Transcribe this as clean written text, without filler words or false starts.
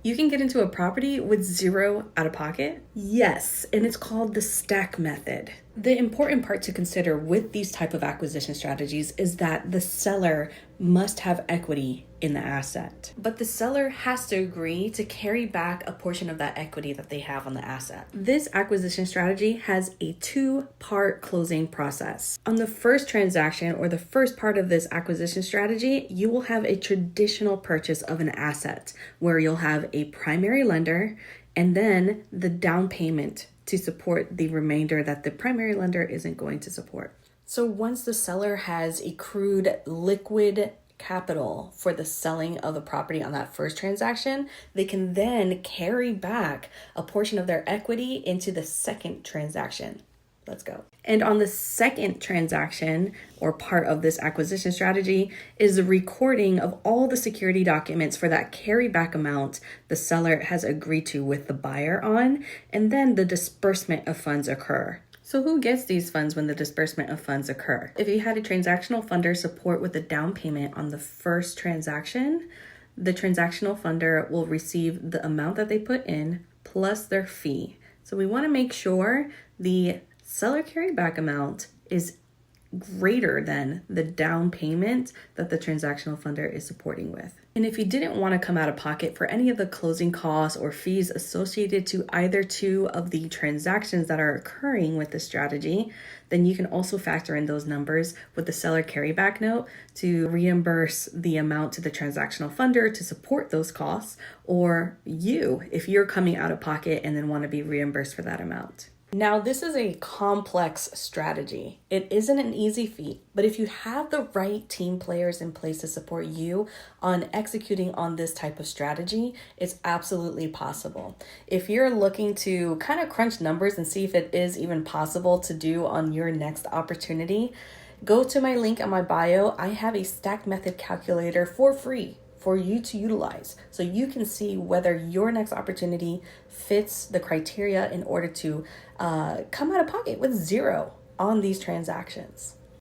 You can get into a property with zero out of pocket? Yes, and it's called the stack method. The important part to consider with these type of acquisition strategies is that the seller must have equity in the asset. But the seller has to agree to carry back a portion of that equity that they have on the asset. This acquisition strategy has a two-part closing process. On the first transaction or the first part of this acquisition strategy, you will have a traditional purchase of an asset where you'll have a primary lender and then the down payment to support the remainder that the primary lender isn't going to support. So once the seller has accrued liquid capital for the selling of the property on that first transaction, they can then carry back a portion of their equity into the second transaction. Let's go. And on the second transaction or part of this acquisition strategy is the recording of all the security documents for that carryback amount the seller has agreed to with the buyer on, and then the disbursement of funds occur. So who gets these funds when the disbursement of funds occur? If you had a transactional funder support with a down payment on the first transaction, the transactional funder will receive the amount that they put in plus their fee. So we want to make sure the seller carryback amount is greater than the down payment that the transactional funder is supporting with. And if you didn't want to come out of pocket for any of the closing costs or fees associated to either two of the transactions that are occurring with the strategy, then you can also factor in those numbers with the seller carryback note to reimburse the amount to the transactional funder to support those costs, or you, if you're coming out of pocket and then want to be reimbursed for that amount. Now, this is a complex strategy. It isn't an easy feat, but if you have the right team players in place to support you on executing on this type of strategy, it's absolutely possible. If you're looking to kind of crunch numbers and see if it is even possible to do on your next opportunity, go to my link in my bio. I have a stack method calculator for free for you to utilize so you can see whether your next opportunity fits the criteria in order to come out of pocket with zero on these transactions.